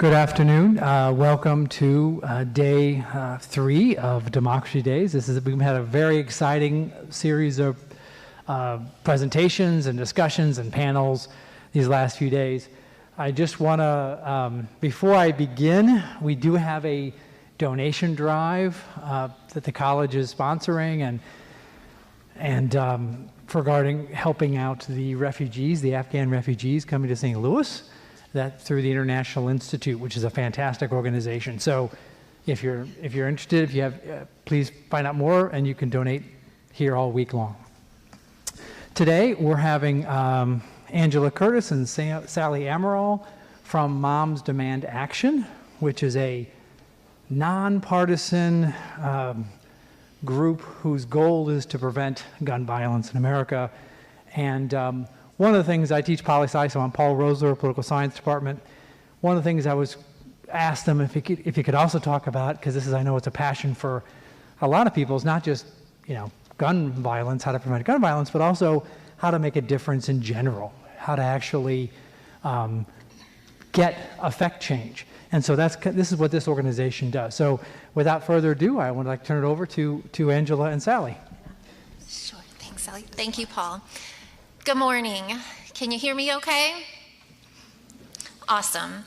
Good afternoon. Welcome to day 3 of Democracy Days. We've had a very exciting series of presentations and discussions and panels these last few days. I just want to, before I begin, we do have a donation drive that the college is sponsoring and regarding helping out the refugees, the Afghan refugees coming to St. Louis. That through the International Institute, which is a fantastic organization. So if you're interested, if you have, please find out more and you can donate here all week long. Today we're having Angela Curtis and Sally Amaral from Moms Demand Action, which is a non-partisan group whose goal is to prevent gun violence in America. And one of the things I teach poli-sci, so I'm Paul Rosler, Political Science Department. One of the things I was asked them if you could also talk about, because this is, I know it's a passion for a lot of people, is not just, gun violence, how to prevent gun violence, but also how to make a difference in general, how to actually affect change. And so this is what this organization does. So without further ado, I would like to turn it over to Angela and Sally. Sure, thanks, Sally. Thank you, Paul. Good morning. Can you hear me okay? Awesome.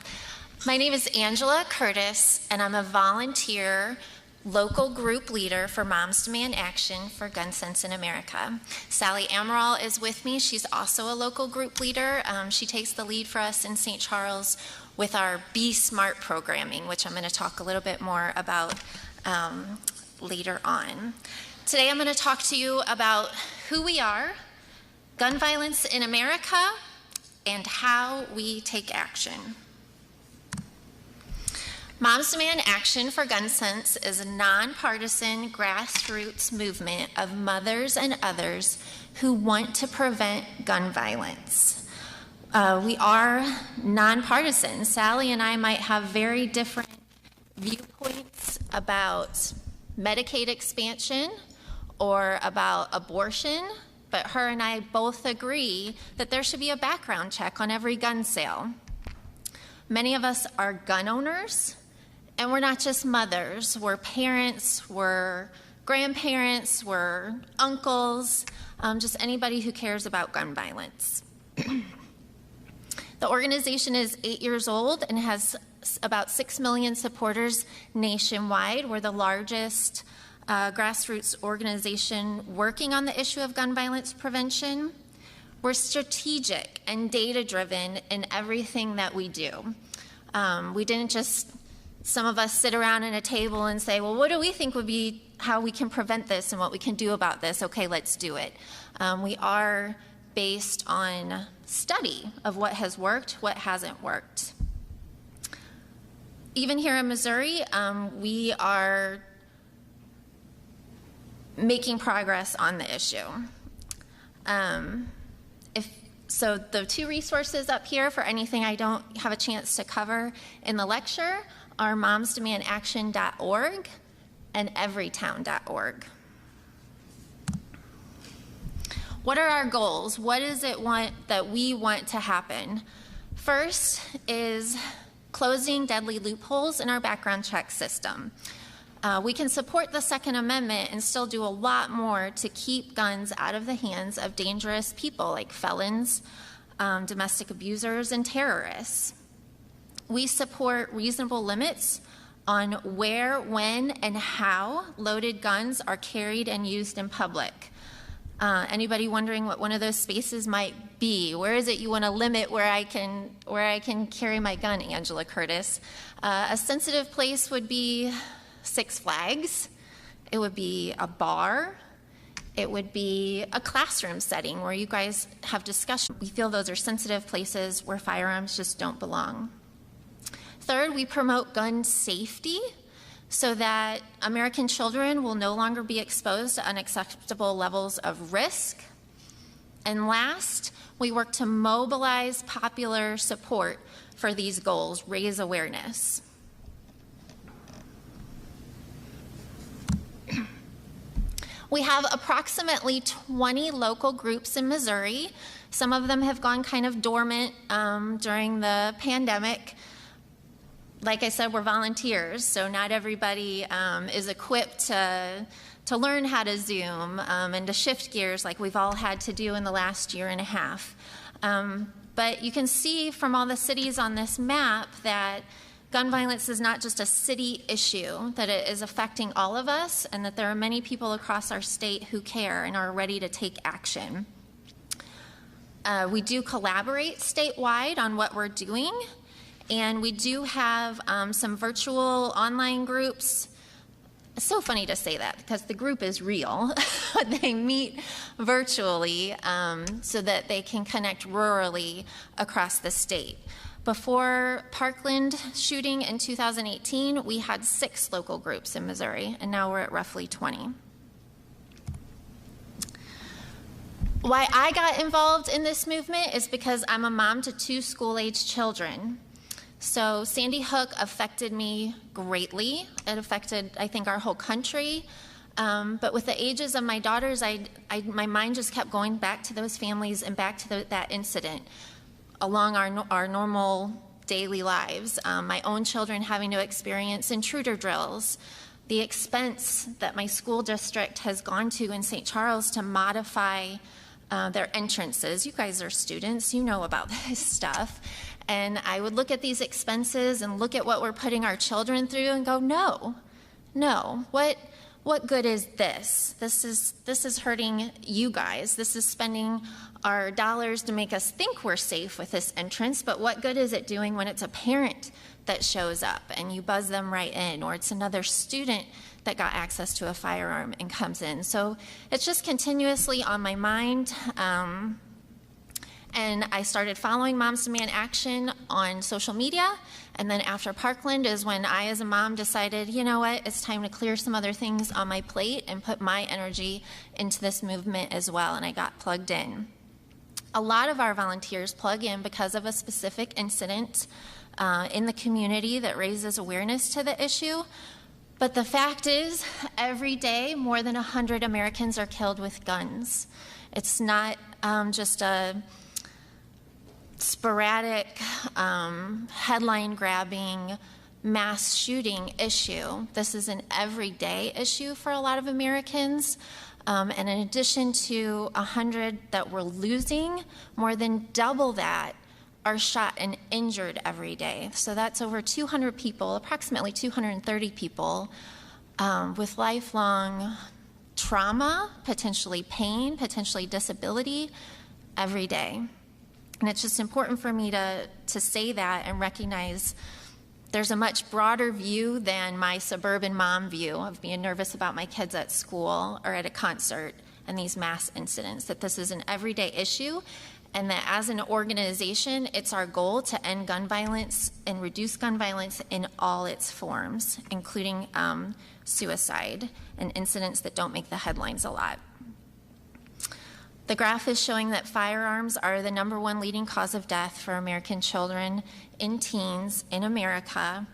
My name is Angela Curtis, and I'm a volunteer local group leader for Moms Demand Action for Gun Sense in America. Sally Amaral is with me. She's also a local group leader. She takes the lead for us in St. Charles with our Be Smart programming, which I'm going to talk a little bit more about later on. Today I'm going to talk to you about who we are, gun violence in America, and how we take action. Moms Demand Action for Gun Sense is a nonpartisan grassroots movement of mothers and others who want to prevent gun violence. We are nonpartisan. Sally and I might have very different viewpoints about Medicaid expansion or about abortion, but her and I both agree that there should be a background check on every gun sale. Many of us are gun owners, and we're not just mothers. We're parents, we're grandparents, we're uncles, just anybody who cares about gun violence. The organization is 8 years old and has about 6 million supporters nationwide. We're the largest grassroots organization working on the issue of gun violence prevention. We're strategic and data-driven in everything that we do. We didn't just, some of us sit around at a table and say, well, what do we think would be how we can prevent this and what we can do about this? Okay, let's do it. We are based on study of what has worked, what hasn't worked. Even here in Missouri, we are making progress on the issue. So the 2 resources up here for anything I don't have a chance to cover in the lecture are momsdemandaction.org and everytown.org. What are our goals? What is it that we want to happen? First is closing deadly loopholes in our background check system. We can support the Second Amendment and still do a lot more to keep guns out of the hands of dangerous people like felons, domestic abusers, and terrorists. We support reasonable limits on where, when, and how loaded guns are carried and used in public. Anybody wondering what one of those spaces might be? Where is it you want to limit where I can carry my gun, Angela Curtis? A sensitive place would be Six Flags, it would be a bar, it would be a classroom setting where you guys have discussion. We feel those are sensitive places where firearms just don't belong. Third, we promote gun safety so that American children will no longer be exposed to unacceptable levels of risk. And last, we work to mobilize popular support for these goals, raise awareness. We have approximately 20 local groups in Missouri. Some of them have gone kind of dormant during the pandemic. like I said, we're volunteers, so not everybody is equipped to learn how to Zoom and to shift gears like we've all had to do in the last year and a half. But you can see from all the cities on this map that gun violence is not just a city issue, that it is affecting all of us, and that there are many people across our state who care and are ready to take action. We do collaborate statewide on what we're doing, and we do have some virtual online groups. It's so funny to say that because the group is real. They meet virtually so that they can connect rurally across the state. Before Parkland shooting in 2018, we had 6 local groups in Missouri, and now we're at roughly 20. Why I got involved in this movement is because I'm a mom to 2 school-age children. So Sandy Hook affected me greatly. It affected, I think, our whole country. But with the ages of my daughters, my mind just kept going back to those families and back to that incident along our normal daily lives. My own children having to experience intruder drills, the expense that my school district has gone to in St. Charles to modify their entrances. You guys are students, you know about this stuff. And I would look at these expenses and look at what we're putting our children through and go, no, what good is this? This is hurting you guys. This is spending our dollars to make us think we're safe with this entrance, but what good is it doing when it's a parent that shows up and you buzz them right in, or it's another student that got access to a firearm and comes in? So it's just continuously on my mind. And I started following Moms Demand Action on social media. And then after Parkland is when I, as a mom, decided, you know what, it's time to clear some other things on my plate and put my energy into this movement as well. And I got plugged in. A lot of our volunteers plug in because of a specific incident in the community that raises awareness to the issue. But the fact is, every day, more than 100 Americans are killed with guns. It's not just a sporadic, headline-grabbing, mass shooting issue. This is an everyday issue for a lot of Americans. And in addition to 100 that we're losing, more than double that are shot and injured every day. So that's over 200 people, approximately 230 people, with lifelong trauma, potentially pain, potentially disability, every day. And it's just important for me to say that and recognize there's a much broader view than my suburban mom view of being nervous about my kids at school or at a concert and these mass incidents, that this is an everyday issue, and that as an organization, it's our goal to end gun violence and reduce gun violence in all its forms, including suicide and incidents that don't make the headlines a lot. The graph is showing that firearms are the #1 leading cause of death for American children in teens in America.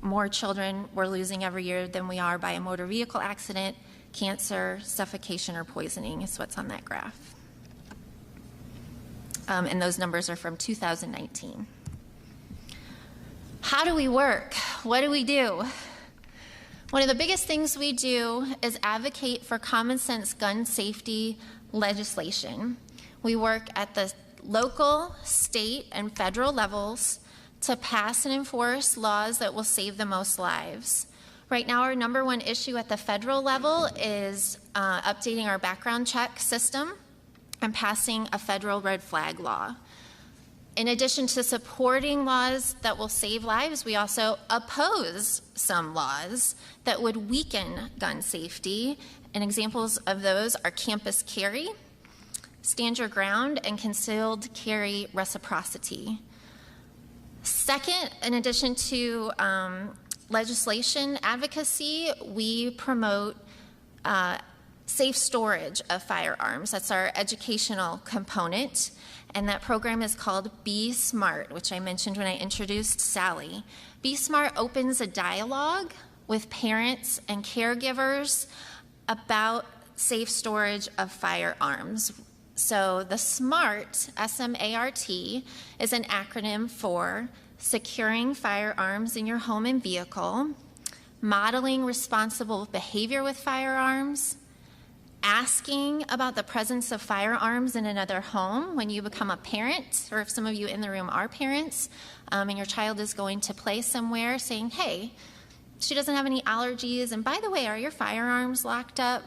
More children we're losing every year than we are by a motor vehicle accident, cancer, suffocation, or poisoning is what's on that graph. And those numbers are from 2019. How do we work? What do we do? One of the biggest things we do is advocate for common sense gun safety legislation. We work at the local, state, and federal levels to pass and enforce laws that will save the most lives. Right now, our #1 issue at the federal level is updating our background check system and passing a federal red flag law. In addition to supporting laws that will save lives, we also oppose some laws that would weaken gun safety. And examples of those are campus carry, stand your ground, and concealed carry reciprocity. Second, in addition to legislation advocacy, we promote safe storage of firearms. That's our educational component. And that program is called Be Smart, which I mentioned when I introduced Sally. Be Smart opens a dialogue with parents and caregivers about safe storage of firearms. So the SMART, S-M-A-R-T, is an acronym for securing firearms in your home and vehicle, modeling responsible behavior with firearms, asking about the presence of firearms in another home when you become a parent, or if some of you in the room are parents, and your child is going to play somewhere, saying, hey, she doesn't have any allergies, and by the way, are your firearms locked up?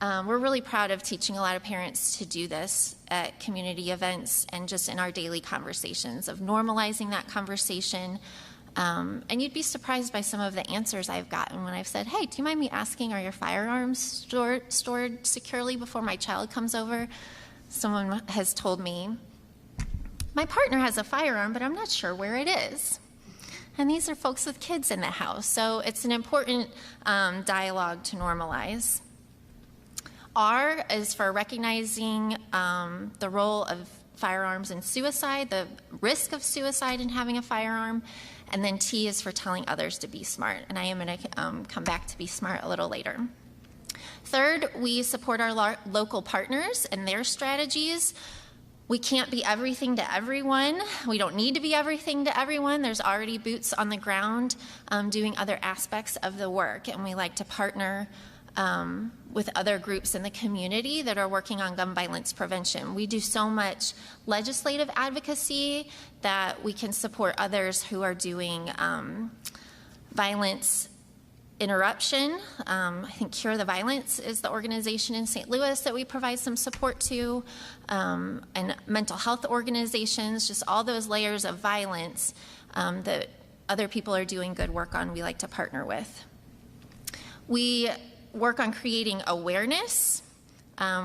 We're really proud of teaching a lot of parents to do this at community events and just in our daily conversations, of normalizing that conversation. And you'd be surprised by some of the answers I've gotten when I've said, hey, do you mind me asking, are your firearms stored securely before my child comes over? Someone has told me, my partner has a firearm, but I'm not sure where it is. And these are folks with kids in the house, so it's an important dialogue to normalize. R is for recognizing the role of firearms in suicide, the risk of suicide in having a firearm, and then T is for telling others to be smart, and I am going to come back to be smart a little later. Third, we support our local partners and their strategies. We can't be everything to everyone. We don't need to be everything to everyone. There's already boots on the ground doing other aspects of the work, and we like to partner with other groups in the community that are working on gun violence prevention. We do so much legislative advocacy that we can support others who are doing violence interruption. I think Cure the Violence is the organization in St. Louis that we provide some support to, and mental health organizations, just all those layers of violence that other people are doing good work on, we like to partner with. We work on creating awareness,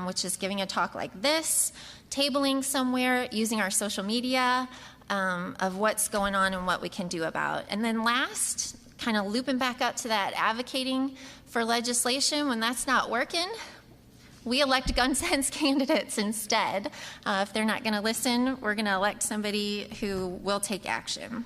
which is giving a talk like this, tabling somewhere, using our social media of what's going on and what we can do about. And then last, kind of looping back up to that advocating for legislation, when that's not working, we elect gun sense candidates instead. If they're not going to listen, we're going to elect somebody who will take action.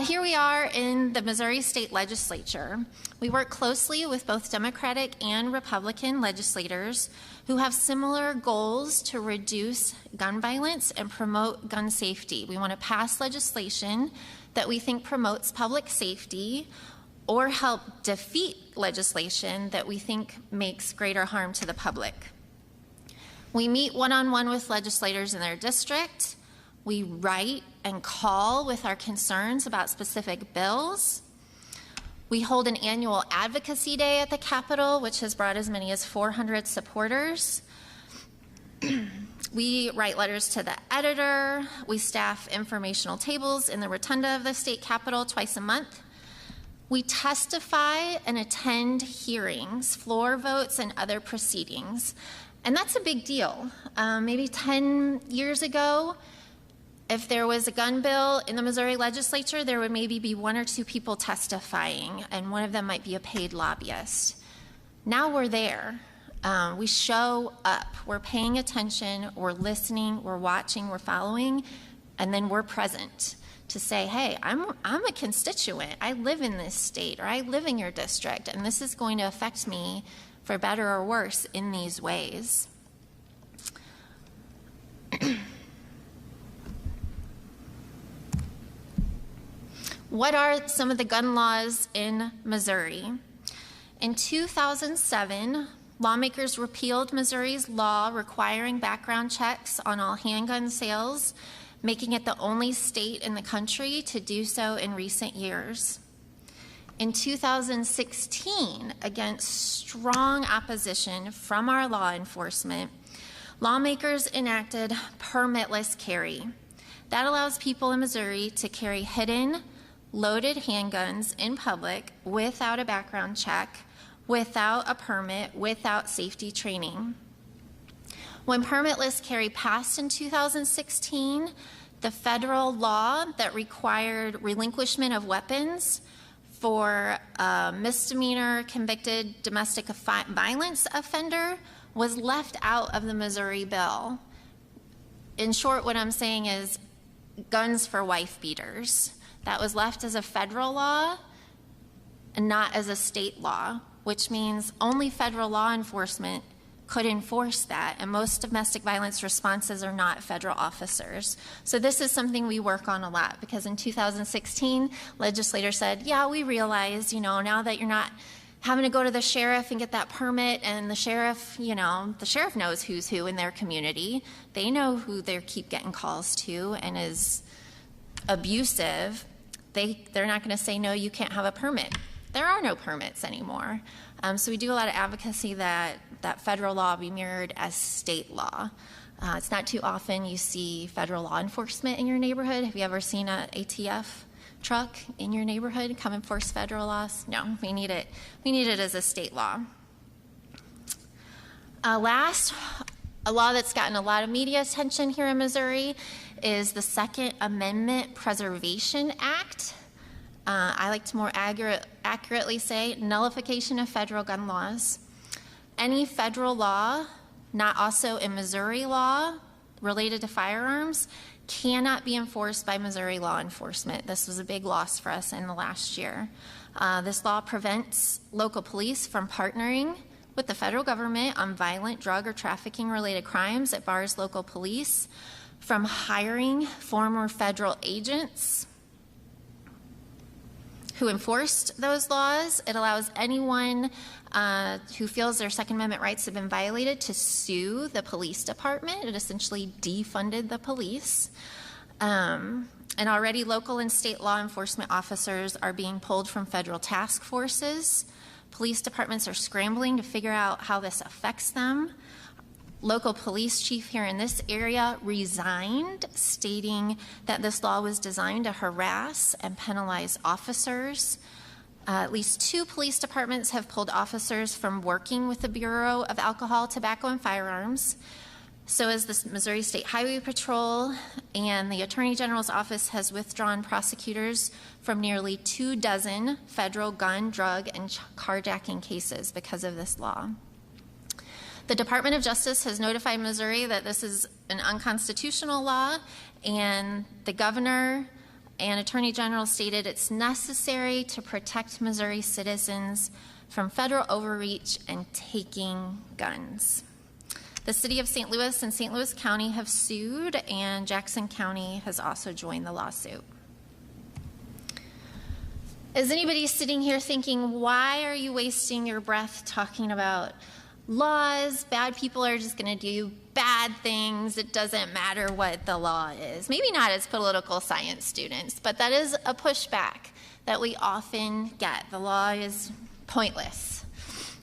Here we are in the Missouri State Legislature. We work closely with both Democratic and Republican legislators who have similar goals to reduce gun violence and promote gun safety. We want to pass legislation that we think promotes public safety, or help defeat legislation that we think makes greater harm to the public. We meet one-on-one with legislators in their district. We write and call with our concerns about specific bills. We hold an annual Advocacy Day at the Capitol, which has brought as many as 400 supporters. We write letters to the editor. We staff informational tables in the rotunda of the state capitol twice a month. We testify and attend hearings, floor votes, and other proceedings. And that's a big deal. Maybe 10 years ago, if there was a gun bill in the Missouri legislature, there would maybe be 1 or 2 people testifying, and one of them might be a paid lobbyist. Now we're there. We show up. We're paying attention. We're listening. We're watching. We're following. And then we're present to say, hey, I'm a constituent. I live in this state, or I live in your district, and this is going to affect me for better or worse in these ways. What are some of the gun laws in Missouri? In 2007, lawmakers repealed Missouri's law requiring background checks on all handgun sales, making it the only state in the country to do so in recent years. In 2016, against strong opposition from our law enforcement, lawmakers enacted permitless carry. That allows people in Missouri to carry hidden, loaded handguns in public without a background check, without a permit, without safety training. When permitless carry passed in 2016, the federal law that required relinquishment of weapons for a misdemeanor convicted domestic violence offender was left out of the Missouri bill. In short, what I'm saying is guns for wife beaters. That was left as a federal law and not as a state law, which means only federal law enforcement could enforce that, and most domestic violence responses are not federal officers. So this is something we work on a lot, because in 2016, legislators said, yeah, we realize, now that you're not having to go to the sheriff and get that permit, and the sheriff knows who's who in their community. They know who they keep getting calls to and is abusive. They're not going to say, no, you can't have a permit. There are no permits anymore. So we do a lot of advocacy that federal law be mirrored as state law. It's not too often you see federal law enforcement in your neighborhood. Have you ever seen an ATF truck in your neighborhood come enforce federal laws? No, we need it. We need it as a state law. Last, a law that's gotten a lot of media attention here in Missouri is the Second Amendment Preservation Act. I like to more accurately say nullification of federal gun laws. Any federal law, not also in Missouri law, related to firearms, cannot be enforced by Missouri law enforcement. This was a big loss for us in the last year. This law prevents local police from partnering with the federal government on violent drug or trafficking related crimes. It bars local police from hiring former federal agents who enforced those laws. It allows anyone who feels their Second Amendment rights have been violated to sue the police department. It essentially defunded the police. And already local and state law enforcement officers are being pulled from federal task forces. Police departments are scrambling to figure out how this affects them. Local police chief here in this area resigned, stating that this law was designed to harass and penalize officers. At least 2 police departments have pulled officers from working with the Bureau of Alcohol, Tobacco, and Firearms. So has the Missouri State Highway Patrol, and the Attorney General's office has withdrawn prosecutors from nearly 24 federal gun, drug, and carjacking cases because of this law. The Department of Justice has notified Missouri that this is an unconstitutional law, and the governor and Attorney General stated it's necessary to protect Missouri citizens from federal overreach and taking guns. The city of St. Louis and St. Louis County have sued, and Jackson County has also joined the lawsuit. Is anybody sitting here thinking, why are you wasting your breath talking about laws? Bad people are just going to do bad things. It doesn't matter what the law is. Maybe not as political science students, but that is a pushback that we often get. The law is pointless.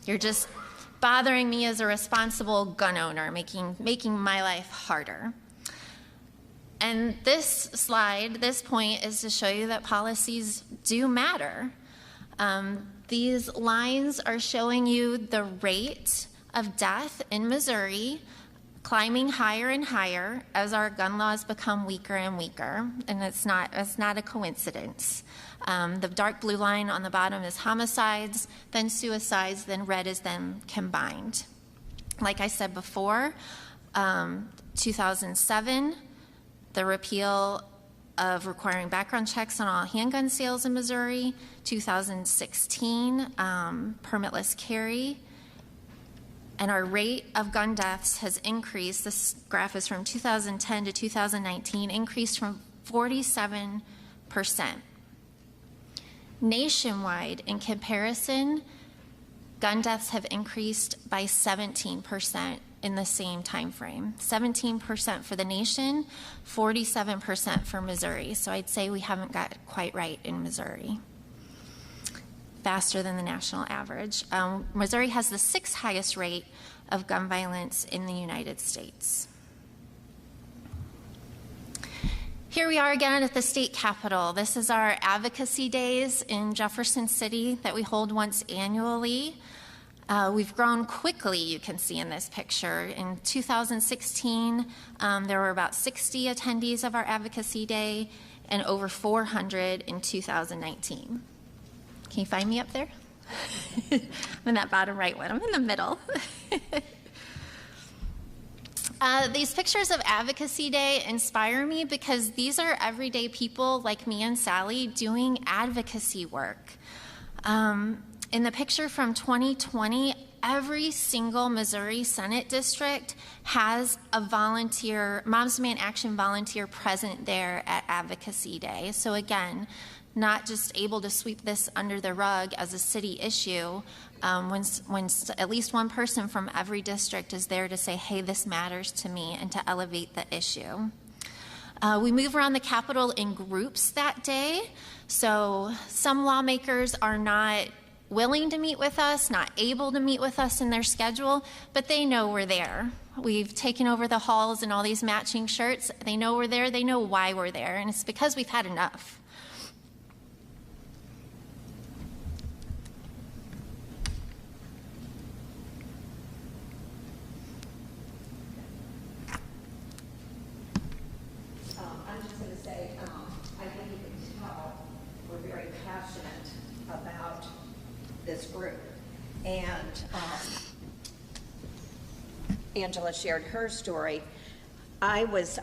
You're just bothering me as a responsible gun owner, making my life harder. And this slide, this point, is to show you that policies do matter. These lines are showing you the rate of death in Missouri climbing higher and higher as our gun laws become weaker and weaker, and it's not a coincidence. The dark blue line on the bottom is homicides, then suicides, then red is them combined. Like I said before, 2007, the repeal of requiring background checks on all handgun sales in Missouri. 2016, permitless carry. And our rate of gun deaths has increased. This graph is from 2010 to 2019, increased from 47%. Nationwide, in comparison, gun deaths have increased by 17% in the same time frame. 17% for the nation, 47% for Missouri. So I'd say we haven't got it quite right in Missouri. Faster than the national average. Missouri has the 6th highest rate of gun violence in the United States. Here we are again at the state capitol. This is our Advocacy Days in Jefferson City that we hold once annually. We've grown quickly, you can see in this picture. In 2016, there were about 60 attendees of our Advocacy Day and over 400 in 2019. Can you find me up there? I'm in that bottom right one. I'm in the middle. These pictures of Advocacy Day inspire me because these are everyday people like me and Sally doing advocacy work. In the picture from 2020, every single Missouri Senate district has a volunteer, Moms Demand Action volunteer present there at Advocacy Day. So again, not just able to sweep this under the rug as a city issue, when at least one person from every district is there to say, hey, this matters to me, and to elevate the issue. We move around the Capitol in groups that day. So some lawmakers are not willing to meet with us, not able to meet with us in their schedule, but they know we're there. We've taken over the halls and all these matching shirts. They know we're there. They know why we're there, and it's because we've had enough. I'm just going to say, I think you can tell we're very passionate about this group. And Angela shared her story. I was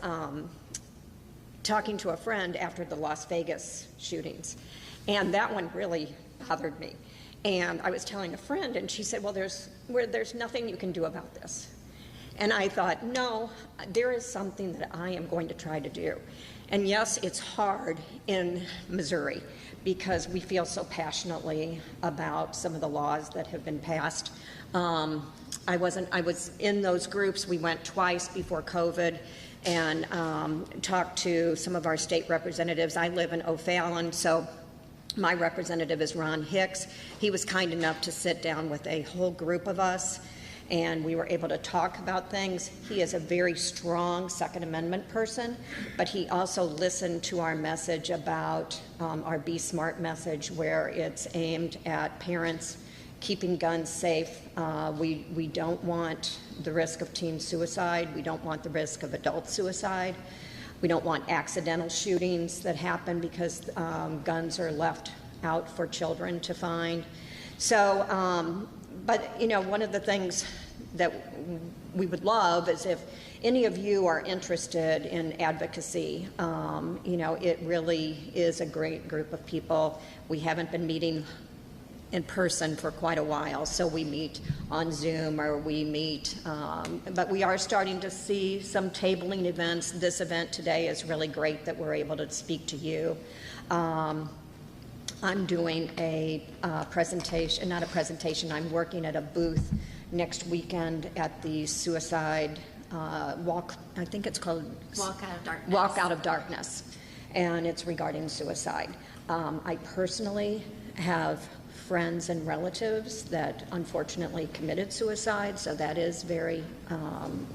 talking to a friend after the Las Vegas shootings, and that one really bothered me. And I was telling a friend, and she said, well, there's nothing you can do about this. And I thought, no, there is something that I am going to try to do. And yes, it's hard in Missouri because we feel so passionately about some of the laws that have been passed. I was in those groups. We went twice before COVID and talked to some of our state representatives. I live in O'Fallon, so my representative is Ron Hicks. He was kind enough to sit down with a whole group of us, and we were able to talk about things. He is a very strong Second Amendment person, but he also listened to our message about our Be Smart message, where it's aimed at parents keeping guns safe. We don't want the risk of teen suicide. We don't want the risk of adult suicide. We don't want accidental shootings that happen because guns are left out for children to find. So, but you know, one of the things that we would love is if any of you are interested in advocacy. You know, it really is a great group of people. We haven't been meeting in person for quite a while, so we meet on Zoom or we meet, but we are starting to see some tabling events. This event today is really great that we're able to speak to you. I'm doing a presentation, not a presentation, I'm working at a booth next weekend at the suicide walk, I think it's called Walk Out of Darkness. Walk Out of Darkness, and it's regarding suicide. I personally have friends and relatives that unfortunately committed suicide, so that is very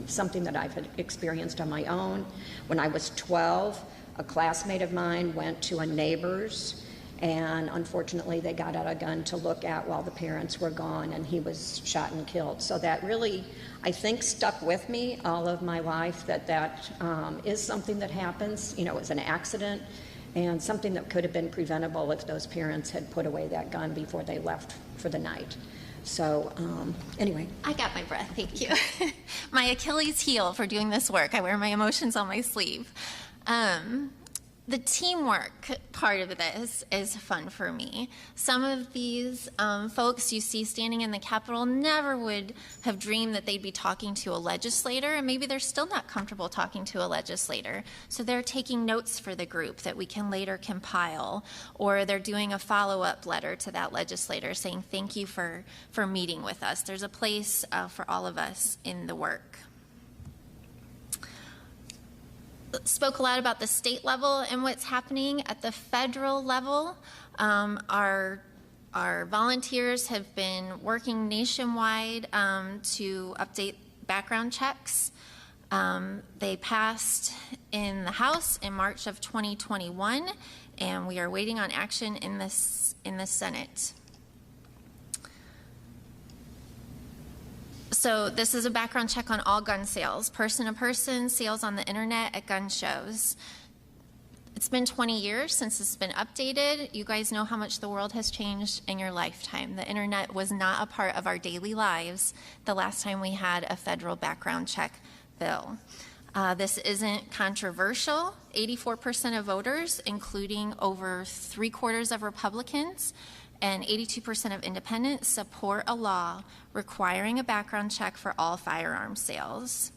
something that I've experienced on my own. When I was 12, a classmate of mine went to a neighbor's, and unfortunately they got out a gun to look at while the parents were gone, and he was shot and killed. So that really, I think, stuck with me all of my life, that is something that happens. You know, it was an accident and something that could have been preventable if those parents had put away that gun before they left for the night. So anyway. I got my breath, thank you. My Achilles heel for doing this work. I wear my emotions on my sleeve. The teamwork part of this is fun for me. Some of these folks you see standing in the Capitol never would have dreamed that they'd be talking to a legislator, and maybe they're still not comfortable talking to a legislator. So they're taking notes for the group that we can later compile, or they're doing a follow-up letter to that legislator saying thank you for meeting with us. There's a place for all of us in the work. Spoke a lot about the state level and what's happening at the federal level. Our volunteers have been working nationwide to update background checks. They passed in the House in March of 2021, and we are waiting on action in the Senate. So this is a background check on all gun sales, person-to-person, sales on the internet, at gun shows. It's been 20 years since it's been updated. You guys know how much the world has changed in your lifetime. The internet was not a part of our daily lives the last time we had a federal background check bill. This isn't controversial. 84% of voters, including over 3/4 of Republicans and 82% of independents support a law requiring a background check for all firearm sales.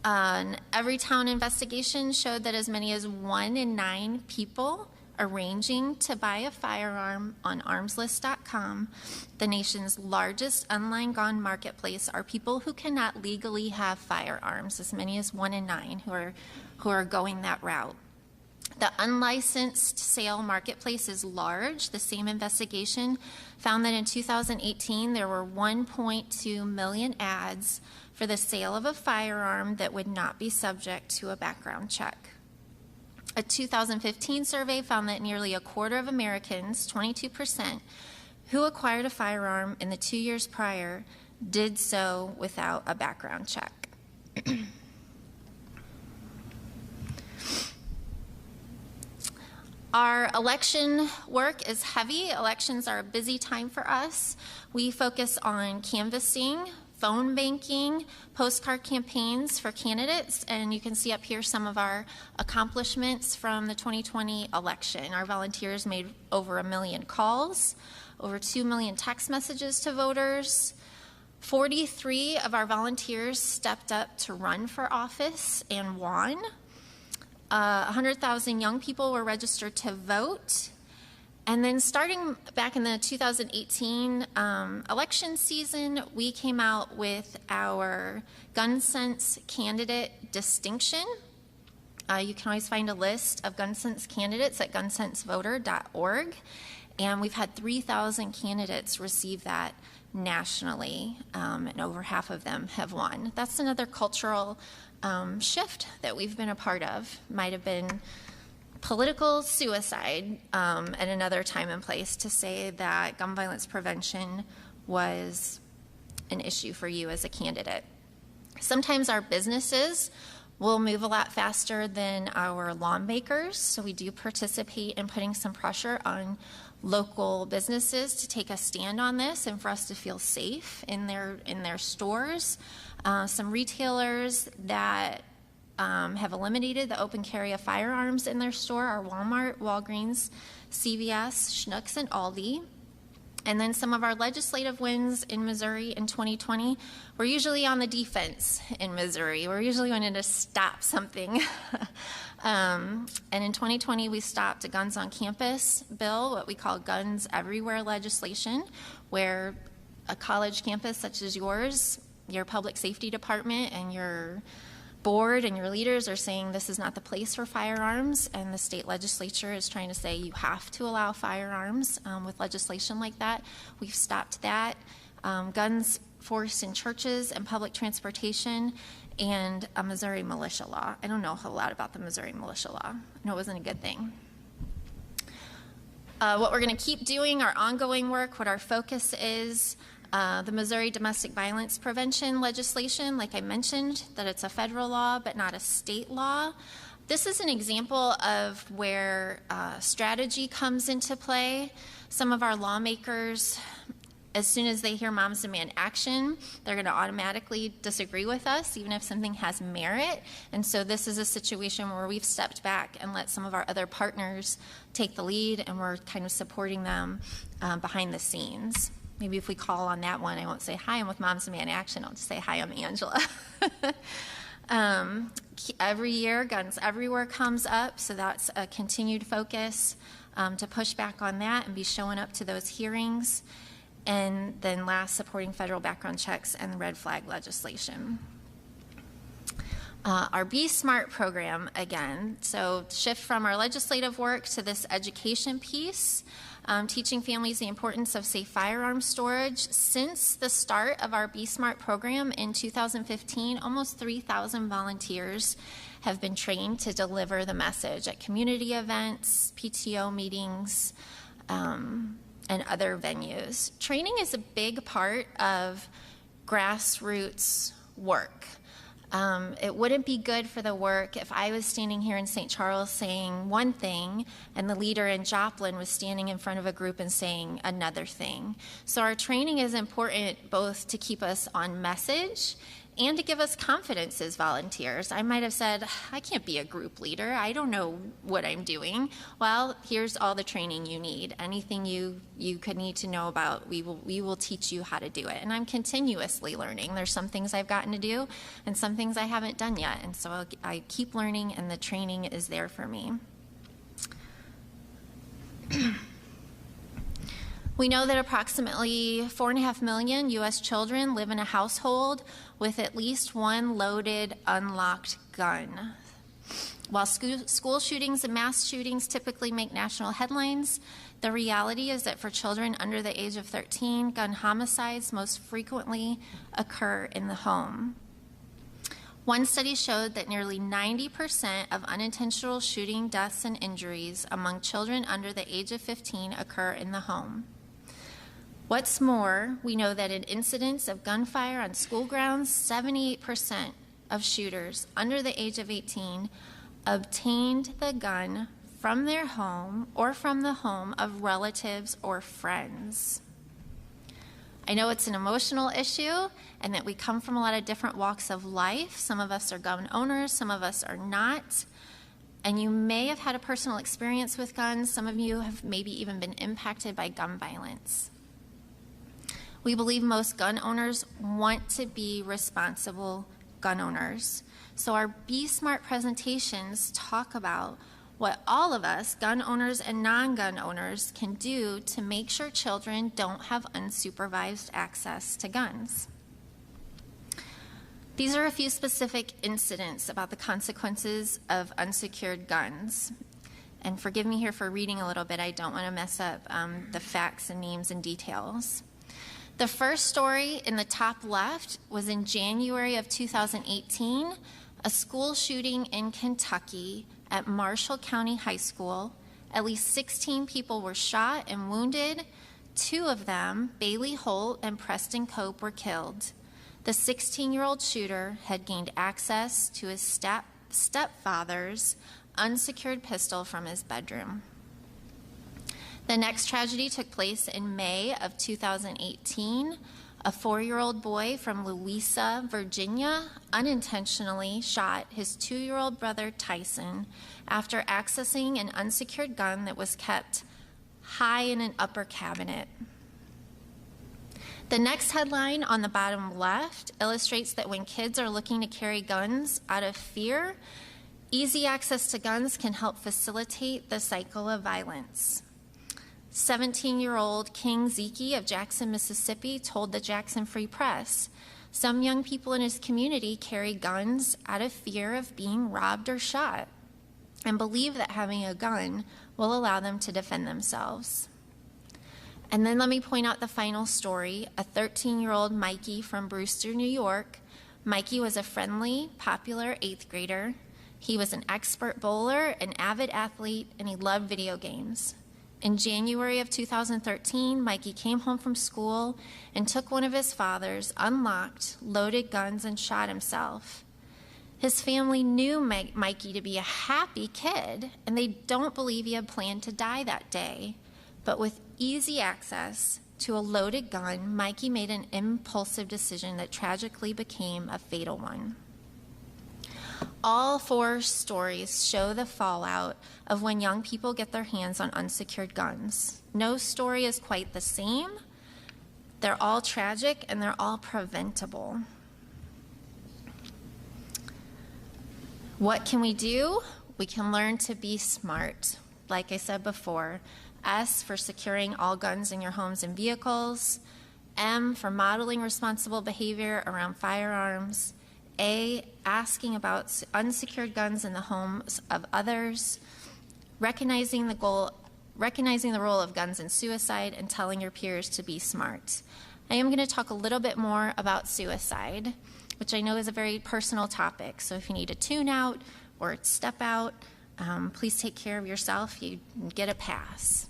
An Everytown investigation showed that as many as 1 in 9 people arranging to buy a firearm on armslist.com, the nation's largest online gun marketplace, are people who cannot legally have firearms, as many as 1 in 9 who are going that route. The unlicensed sale marketplace is large. The same investigation found that in 2018 there were 1.2 million ads for the sale of a firearm that would not be subject to a background check. A 2015 survey found that nearly a quarter of Americans, 22%, who acquired a firearm in the 2 years prior did so without a background check. Our election work is heavy. Elections are a busy time for us. We focus on canvassing, phone banking, postcard campaigns for candidates, and you can see up here some of our accomplishments from the 2020 election. Our volunteers made over 1 million calls, over 2 million text messages to voters. 43 of our volunteers stepped up to run for office and won. 100,000 young people were registered to vote. And then starting back in the 2018 election season, we came out with our Gun Sense candidate distinction. You can always find a list of Gun Sense candidates at gunsensevoter.org. And we've had 3,000 candidates receive that nationally, and over half of them have won. That's another cultural shift that we've been a part of. Might have been political suicide at another time and place to say that gun violence prevention was an issue for you as a candidate. Sometimes our businesses will move a lot faster than our lawmakers, so we do participate in putting some pressure on local businesses to take a stand on this and for us to feel safe in their stores. Some retailers that have eliminated the open carry of firearms in their store are Walmart, Walgreens, CVS, Schnucks, and Aldi. And then some of our legislative wins in Missouri in 2020, we're usually on the defense in Missouri. We're usually going to stop something. And in 2020, we stopped a guns on campus bill, what we call guns everywhere legislation, where a college campus such as yours, your public safety department and your board and your leaders are saying this is not the place for firearms, and the state legislature is trying to say you have to allow firearms with legislation like that. We've stopped that. Guns forced in churches and public transportation, and a Missouri militia law. I don't know a whole lot about the Missouri militia law. I know it wasn't a good thing. What we're going to keep doing, our ongoing work, what our focus is, the Missouri domestic violence prevention legislation, like I mentioned, that it's a federal law but not a state law. This is an example of where strategy comes into play. Some of our lawmakers, as soon as they hear moms demand action, they're going to automatically disagree with us, even if something has merit. And so this is a situation where we've stepped back and let some of our other partners take the lead, and we're kind of supporting them behind the scenes. Maybe if we call on that one, I won't say, hi, I'm with Moms Demand Action. I'll just say, hi, I'm Angela. Every year, Guns Everywhere comes up, so that's a continued focus to push back on that and be showing up to those hearings. And then last, supporting federal background checks and the red flag legislation. Our Be Smart program, again, so shift from our legislative work to this education piece. Teaching families the importance of safe firearm storage. Since the start of our Be Smart program in 2015, almost 3,000 volunteers have been trained to deliver the message at community events, PTO meetings, and other venues. Training is a big part of grassroots work. It wouldn't be good for the work if I was standing here in St. Charles saying one thing and the leader in Joplin was standing in front of a group and saying another thing. So our training is important both to keep us on message and to give us confidence as volunteers. I might have said, I can't be a group leader. I don't know what I'm doing. Well, here's all the training you need. Anything you could need to know about, we will teach you how to do it. And I'm continuously learning. There's some things I've gotten to do and some things I haven't done yet. And so I keep learning, and the training is there for me. We know that approximately 4.5 million U.S. children live in a household with at least one loaded, unlocked gun. While school shootings and mass shootings typically make national headlines, the reality is that for children under the age of 13, gun homicides most frequently occur in the home. One study showed that nearly 90% of unintentional shooting deaths and injuries among children under the age of 15 occur in the home. What's more, we know that in incidents of gunfire on school grounds, 78% of shooters under the age of 18 obtained the gun from their home or from the home of relatives or friends. I know it's an emotional issue and that we come from a lot of different walks of life. Some of us are gun owners, some of us are not. And you may have had a personal experience with guns. Some of you have maybe even been impacted by gun violence. We believe most gun owners want to be responsible gun owners. So our Be Smart presentations talk about what all of us, gun owners and non-gun owners, can do to make sure children don't have unsupervised access to guns. These are a few specific incidents about the consequences of unsecured guns. And forgive me here for reading a little bit. I don't want to mess up the facts and names and details. The first story in the top left was in January of 2018, a school shooting in Kentucky at Marshall County High School. At least 16 people were shot and wounded. 2 of them, Bailey Holt and Preston Cope, were killed. The 16-year-old shooter had gained access to his stepfather's unsecured pistol from his bedroom. The next tragedy took place in May of 2018. A 4-year-old boy from Louisa, Virginia, unintentionally shot his 2-year-old brother Tyson after accessing an unsecured gun that was kept high in an upper cabinet. The next headline on the bottom left illustrates that when kids are looking to carry guns out of fear, easy access to guns can help facilitate the cycle of violence. 17-year-old King Zeke of Jackson, Mississippi, told the Jackson Free Press, "Some young people in his community carry guns out of fear of being robbed or shot and believe that having a gun will allow them to defend themselves." And then let me point out the final story, a 13-year-old Mikey from Brewster, New York. Mikey was a friendly, popular 8th grader. He was an expert bowler, an avid athlete, and he loved video games. In January of 2013, Mikey came home from school and took one of his father's unlocked, loaded guns and shot himself. His family knew Mikey to be a happy kid, and they don't believe he had planned to die that day. But with easy access to a loaded gun, Mikey made an impulsive decision that tragically became a fatal one. All 4 stories show the fallout of when young people get their hands on unsecured guns. No story is quite the same. They're all tragic and they're all preventable. What can we do? We can learn to be smart. Like I said before, S for securing all guns in your homes and vehicles, M for modeling responsible behavior around firearms, A, asking about unsecured guns in the homes of others, recognizing the role of guns in suicide, and telling your peers to be smart. I am going to talk a little bit more about suicide, which I know is a very personal topic. So if you need a tune out or step out, please take care of yourself. You get a pass.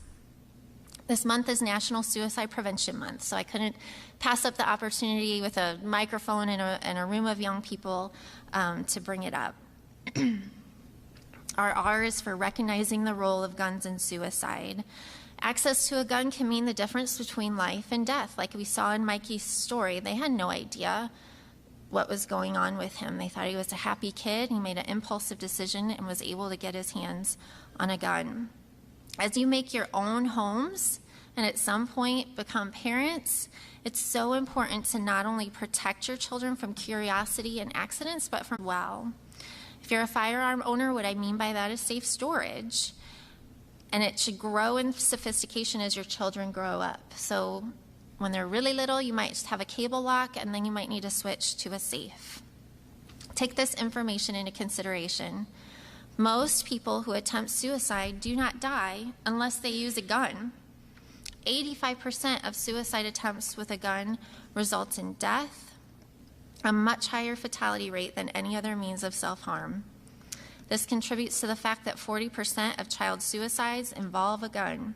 This month is National Suicide Prevention Month, so I couldn't pass up the opportunity with a microphone in a room of young people to bring it up. Our R is for recognizing the role of guns in suicide. Access to a gun can mean the difference between life and death. Like we saw in Mikey's story, they had no idea what was going on with him. They thought he was a happy kid. He made an impulsive decision and was able to get his hands on a gun. As you make your own homes and at some point become parents, it's so important to not only protect your children from curiosity and accidents, but from well. If you're a firearm owner, what I mean by that is safe storage. And it should grow in sophistication as your children grow up. So when they're really little, you might just have a cable lock, and then you might need to switch to a safe. Take this information into consideration. Most people who attempt suicide do not die unless they use a gun. 85% of suicide attempts with a gun result in death, a much higher fatality rate than any other means of self-harm. This contributes to the fact that 40% of child suicides involve a gun.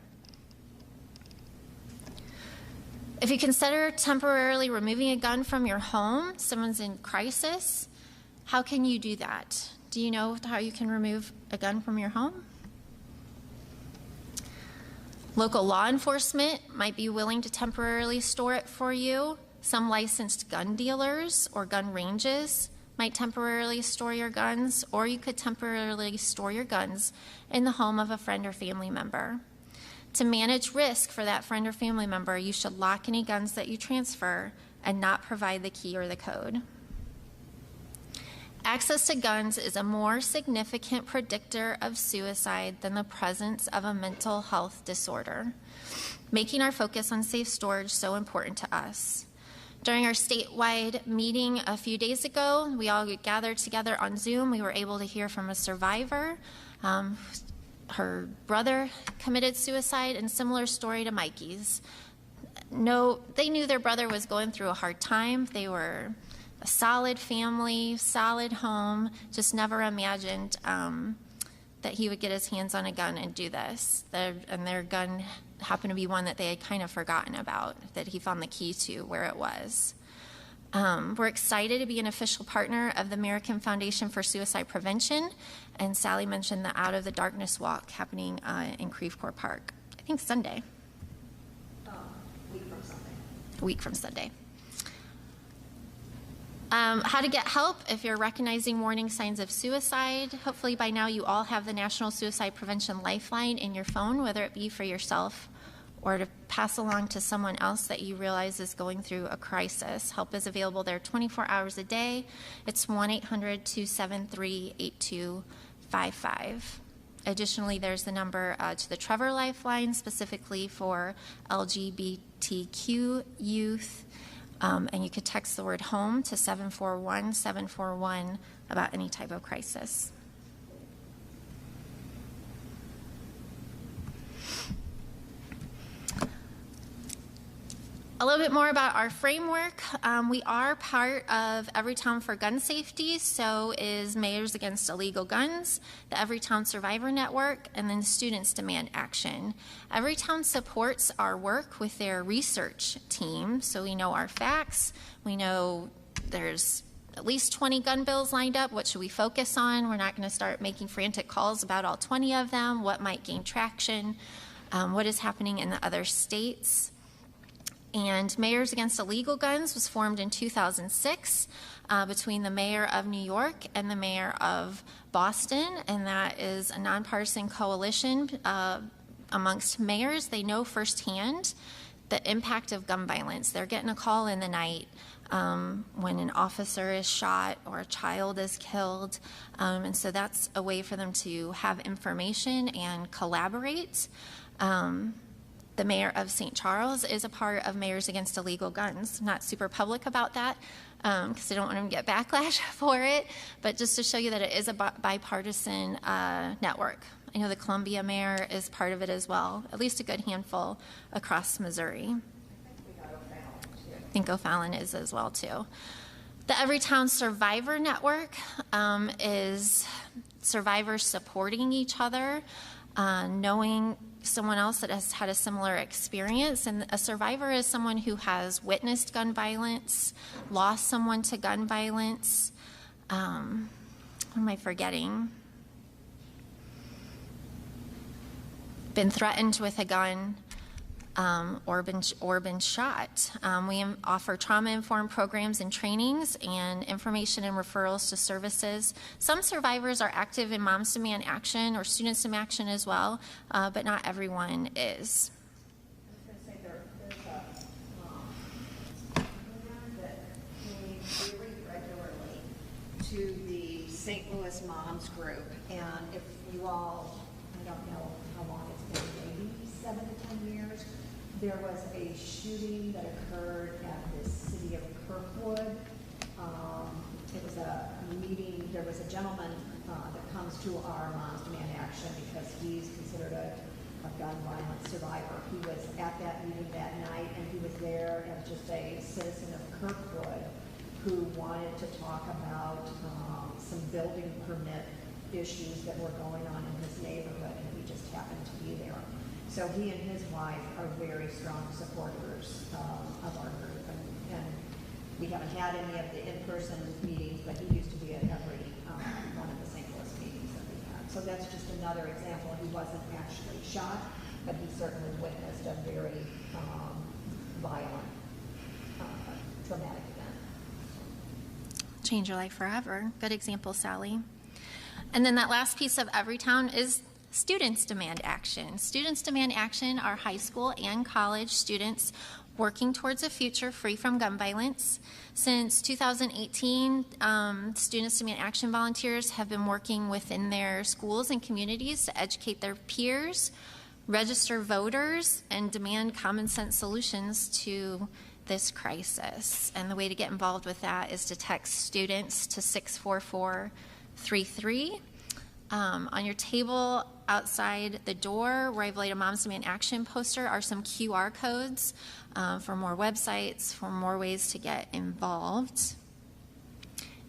If you consider temporarily removing a gun from your home, someone's in crisis, how can you do that? Do you know how you can remove a gun from your home? Local law enforcement might be willing to temporarily store it for you. Some licensed gun dealers or gun ranges might temporarily store your guns, or you could temporarily store your guns in the home of a friend or family member. To manage risk for that friend or family member, you should lock any guns that you transfer and not provide the key or the code. Access to guns is a more significant predictor of suicide than the presence of a mental health disorder, making our focus on safe storage so important to us. During our statewide meeting a few days ago, we all gathered together on Zoom. We were able to hear from a survivor. Her brother committed suicide, and similar story to Mikey's. No, they knew their brother was going through a hard time. They were a solid family, solid home, just never imagined that he would get his hands on a gun and do this. And their gun happened to be one that they had kind of forgotten about, that he found the key to where it was. We're excited to be an official partner of the American Foundation for Suicide Prevention, and Sally mentioned the Out of the Darkness Walk happening in Creve Coeur Park, I think Sunday. A week from Sunday. How to get help if you're recognizing warning signs of suicide. Hopefully by now you all have the National Suicide Prevention Lifeline in your phone, whether it be for yourself or to pass along to someone else that you realize is going through a crisis. Help is available there 24 hours a day. It's 1-800-273-8255. Additionally, there's the number to the Trevor Lifeline, specifically for LGBTQ youth. And you could text the word HOME to 741-741 about any type of crisis. A little bit more about our framework. We are part of Everytown for Gun Safety, so is Mayors Against Illegal Guns, the Everytown Survivor Network, and then Students Demand Action. Everytown supports our work with their research team, so we know our facts. We know there's at least 20 gun bills lined up. What should we focus on? We're not going to start making frantic calls about all 20 of them. What might gain traction? What is happening in the other states? And Mayors Against Illegal Guns was formed in 2006 between the mayor of New York and the mayor of Boston, and that is a nonpartisan coalition amongst mayors. They know firsthand the impact of gun violence. They're getting a call in the night when an officer is shot or a child is killed, and so that's a way for them to have information and collaborate. The mayor of St. Charles is a part of Mayors Against Illegal Guns. Not super public about that because I don't want him to get backlash for it, but just to show you that it is a bipartisan network. I know the Columbia mayor is part of it as well, at least a good handful across Missouri. I think O'Fallon is as well too. The Everytown Survivor Network is survivors supporting each other, knowing someone else that has had a similar experience. And a survivor is someone who has witnessed gun violence, lost someone to gun violence. What am I forgetting? Been threatened with a gun. or been shot. We offer trauma-informed programs and trainings and information and referrals to services. Some survivors are active in Moms Demand Action or Students Demand Action as well, but not everyone is. I was going to say there's a program that came very regularly to the St. Louis Moms Group, and if you all, I don't know how long it's been, maybe 7 to 10 years, there was a shooting that occurred at the city of Kirkwood. It was a meeting, there was a gentleman that comes to our Moms Demand Action because he's considered a gun violence survivor. He was at that meeting that night, and he was there as just a citizen of Kirkwood who wanted to talk about some building permit issues that were going on in his neighborhood, and he just happened to be there. So he and his wife are very strong supporters of our group, and we haven't had any of the in-person meetings, but he used to be at every one of the St. Louis meetings that we had. So that's just another example. He wasn't actually shot, but he certainly witnessed a very violent, traumatic event. Change your life forever. Good example, Sally. And then that last piece of Everytown is Students Demand Action. Students Demand Action are high school and college students working towards a future free from gun violence. Since 2018, Students Demand Action volunteers have been working within their schools and communities to educate their peers, register voters, and demand common sense solutions to this crisis. And the way to get involved with that is to text students to 64433. On your table outside the door where I've laid a Moms Demand Action poster are some QR codes for more websites, for more ways to get involved.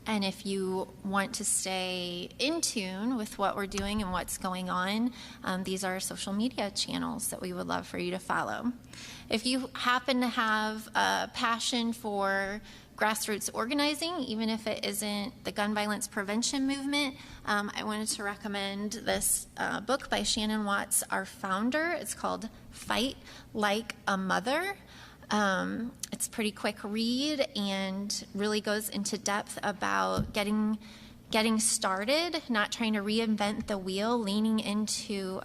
And if you want to stay in tune with what we're doing and what's going on, these are social media channels that we would love for you to follow. If you happen to have a passion for grassroots organizing, even if it isn't the gun violence prevention movement, I wanted to recommend this book by Shannon Watts, our founder. It's called Fight Like a Mother. It's a pretty quick read and really goes into depth about getting started, not trying to reinvent the wheel, leaning into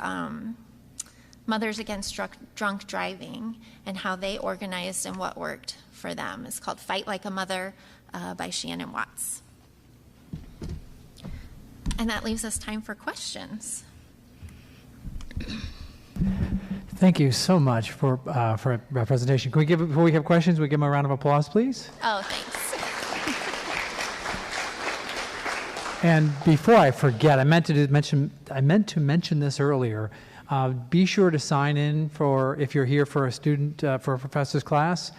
Mothers Against Drunk Driving and how they organized and what worked for them. It's called Fight Like a Mother by Shannon Watts. And that leaves us time for questions. Thank you so much for a presentation. Can we before we have questions, we give them a round of applause, please? Oh, thanks. And before I forget, I meant to mention this earlier. Be sure to sign in for if you're here for a student for a professor's class.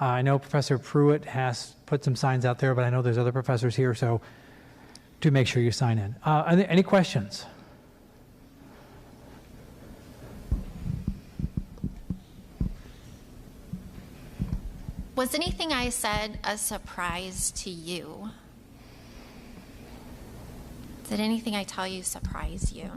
I know Professor Pruitt has put some signs out there, but I know there's other professors here, so do make sure you sign in. Are there any questions? Was anything I said a surprise to you? Did anything I tell you surprise you?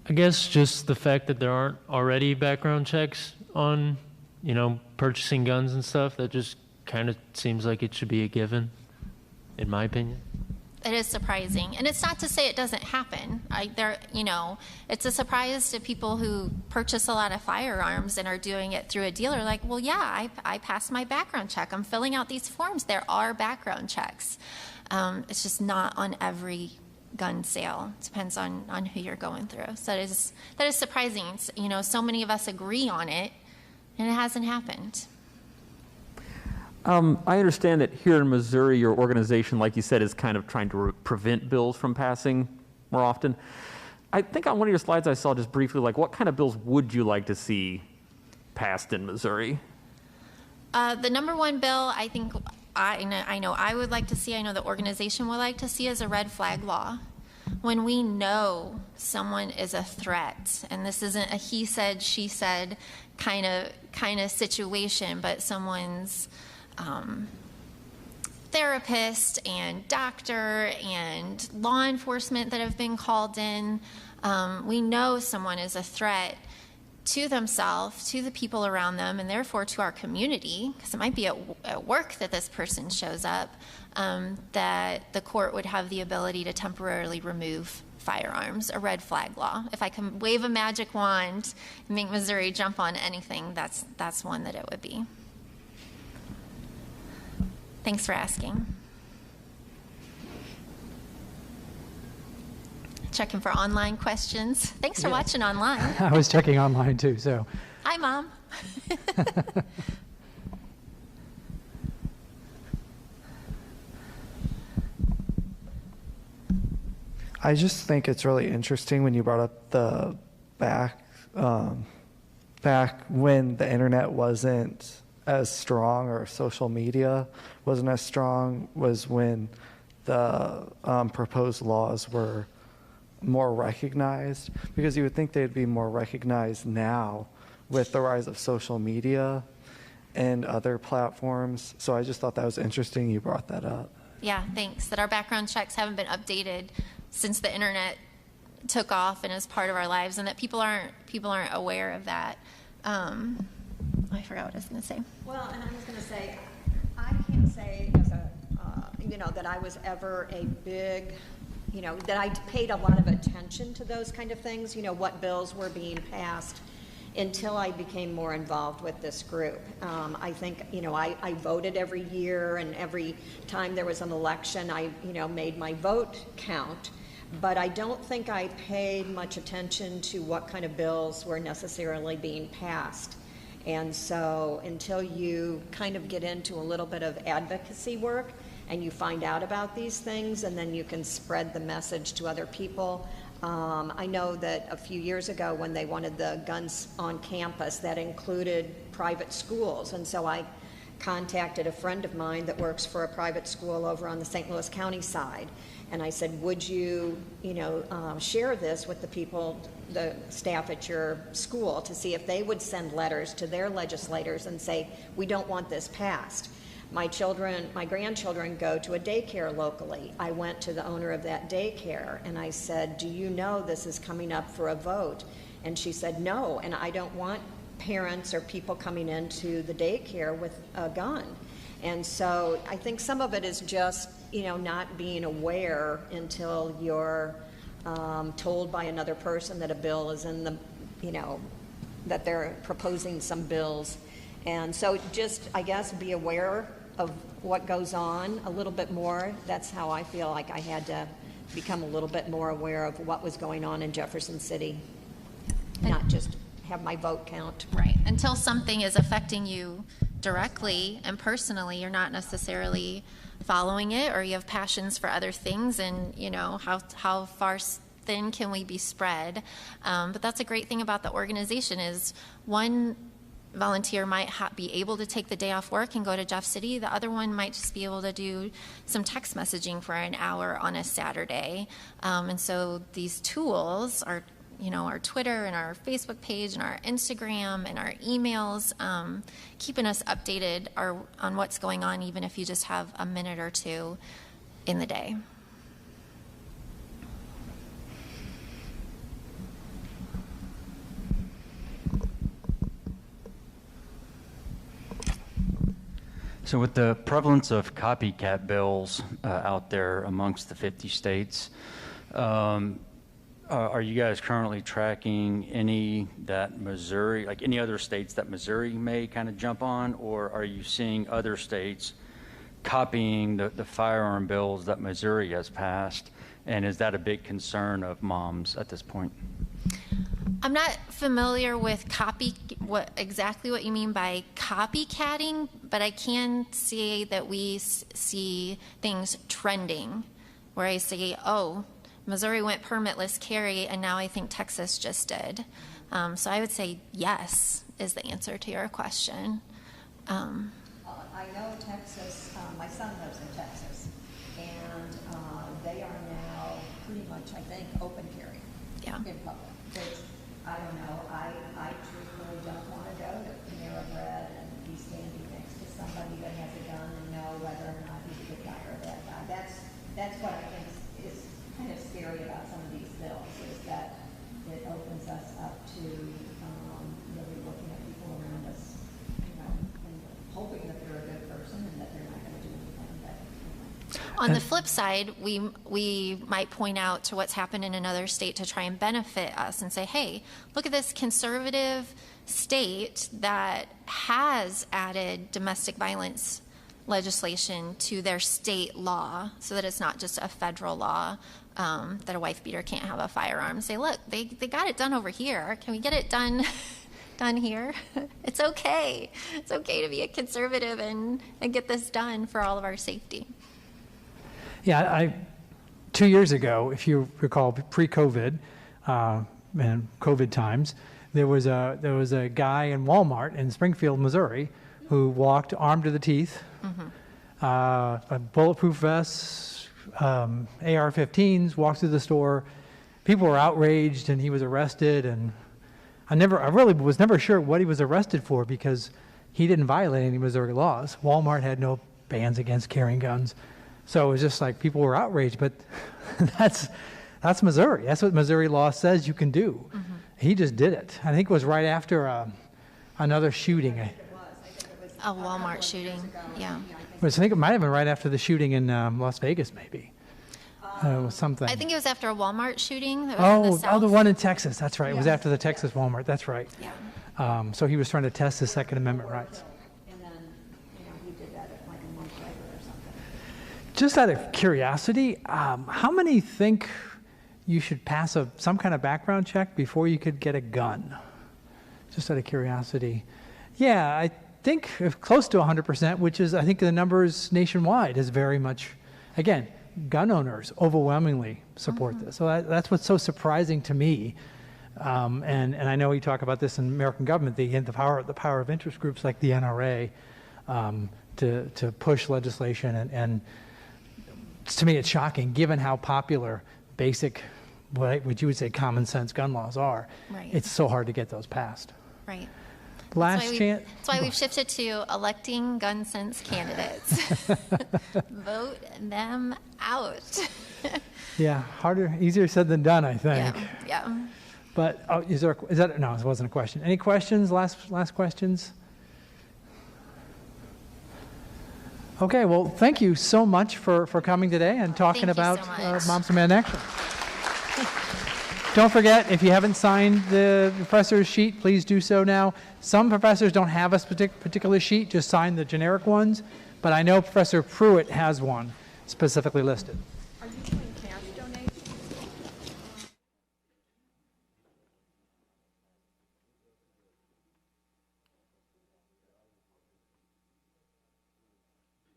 I guess just the fact that there aren't already background checks on, purchasing guns and stuff, that just kind of seems like it should be a given, in my opinion. It is surprising, and it's not to say it doesn't happen. It's a surprise to people who purchase a lot of firearms and are doing it through a dealer. Like, well, yeah, I passed my background check. I'm filling out these forms. There are background checks. It's just not on every gun sale. It depends on who you're going through. So that is surprising. So many of us agree on it, and it hasn't happened. I understand that here in Missouri, your organization, like you said, is kind of trying to prevent bills from passing more often. I think on one of your slides I saw just briefly, what kind of bills would you like to see passed in Missouri? The number one bill I think I know I would like to see, I know the organization would like to see, is a red flag law. when we know someone is a threat, and this isn't a he said, she said kind of situation, but someone's therapist and doctor and law enforcement that have been called in, we know someone is a threat to themselves, to the people around them, and therefore to our community, because it might be at work that this person shows up, that the court would have the ability to temporarily remove firearms, a red flag law. If I can wave a magic wand and make Missouri jump on anything, that's one that it would be. Thanks for asking. Checking for online questions. Thanks for watching online. I was checking online too, so. Hi, Mom. I just think it's really interesting when you brought up the back when the internet wasn't as strong or social media wasn't as strong was when the proposed laws were more recognized, because you would think they'd be more recognized now with the rise of social media and other platforms. So I just thought that was interesting you brought that up. Yeah, thanks. That our background checks haven't been updated since the internet took off and is part of our lives, and that people aren't aware of that. I forgot what I was going to say. Well, and I was going to say, I can't say as a, that I was ever a big, that I paid a lot of attention to those kind of things, what bills were being passed until I became more involved with this group. I think, I voted every year, and every time there was an election, I, made my vote count. But I don't think I paid much attention to what kind of bills were necessarily being passed. And so until you kind of get into a little bit of advocacy work and you find out about these things, and then you can spread the message to other people. I know that a few years ago when they wanted the guns on campus, that included private schools. And so I contacted a friend of mine that works for a private school over on the St. Louis County side. And I said, would you, share this with the people, the staff at your school, to see if they would send letters to their legislators and say, we don't want this passed. My grandchildren go to a daycare locally. I went to the owner of that daycare and I said, do you know this is coming up for a vote? And she said, no, and I don't want parents or people coming into the daycare with a gun. And so I think some of it is just, not being aware until you're told by another person that a bill is in the, that they're proposing some bills. And so just, I guess, be aware of what goes on a little bit more. That's how I feel like I had to become a little bit more aware of what was going on in Jefferson City, not just have my vote count. Right. Until something is affecting you directly and personally, you're not necessarily following it, or you have passions for other things, and how far thin can we be spread. But that's a great thing about the organization is one volunteer might be able to take the day off work and go to Jeff City. The other one might just be able to do some text messaging for an hour on a Saturday. And so these tools are, our Twitter and our Facebook page and our Instagram and our emails, keeping us updated on what's going on, even if you just have a minute or two in the day. So with the prevalence of copycat bills out there amongst the 50 states, are you guys currently tracking any that Missouri, like any other states that Missouri may kind of jump on, or are you seeing other states copying the firearm bills that Missouri has passed? And is that a big concern of moms at this point? I'm not familiar with exactly what you mean by copycatting, but I can see that we see things trending, where I say, oh, Missouri went permitless carry, and now I think Texas just did. So I would say yes is the answer to your question. I know Texas, my son lives in Texas, and they are now pretty much much, I think, open carry Yeah. in public. It's, I don't know, I truthfully don't want to go to Panera Bread and be standing next to somebody that has a gun and know whether or not he's a good guy or a bad guy. That's what I think is kind of scary about some of these bills, is that it opens us up to really looking at people around us, you know, and hoping that they're a good person and that they're not going to do anything that, you know. On the flip side, we might point out to what's happened in another state to try and benefit us and say, hey, look at this conservative state that has added domestic violence legislation to their state law so that it's not just a federal law, that a wife beater can't have a firearm. Say, look, they got it done over here. Can we get it done here? It's okay. It's okay to be a conservative and get this done for all of our safety. Yeah, 2 years ago, if you recall, pre-COVID and COVID times, there was a guy in Walmart in Springfield, Missouri, who walked armed to the teeth, a bulletproof vests, AR-15s, walked through the store. People were outraged, and he was arrested. And I really was never sure what he was arrested for, because he didn't violate any Missouri laws. Walmart had no bans against carrying guns. So it was just like people were outraged, but that's Missouri. That's what Missouri law says you can do. He just did it. I think it was right after another shooting. A Walmart shooting, yeah. I think it might have been right after the shooting in Las Vegas, maybe. Something. I think it was after a Walmart shooting. That was in the South. The one in Texas. That's right. It was after the Texas Walmart. That's right. Yeah. So he was trying to test his Second Amendment rights. And then, you know, he did that at like a month later or something. Just out of curiosity, how many think you should pass some kind of background check before you could get a gun? Just out of curiosity. Yeah, I think if close to 100%, which is, I think the numbers nationwide is very much, again, gun owners overwhelmingly support this. So that's what's so surprising to me. And I know we talk about this in American government, the power of interest groups like the NRA to push legislation. And to me, it's shocking, given how popular basic, what you would say common sense gun laws are. Right. It's so hard to get those passed. Right. Last chance. That's why we've shifted to electing gun sense candidates. Vote them out. Yeah, easier said than done, I think. Yeah. But no, it wasn't a question. Any questions? Last questions? Okay, well, thank you so much for coming today and talking about Moms Demand Action. Don't forget, if you haven't signed the professor's sheet, please do so now. Some professors don't have a particular sheet, just sign the generic ones. But I know Professor Pruitt has one specifically listed.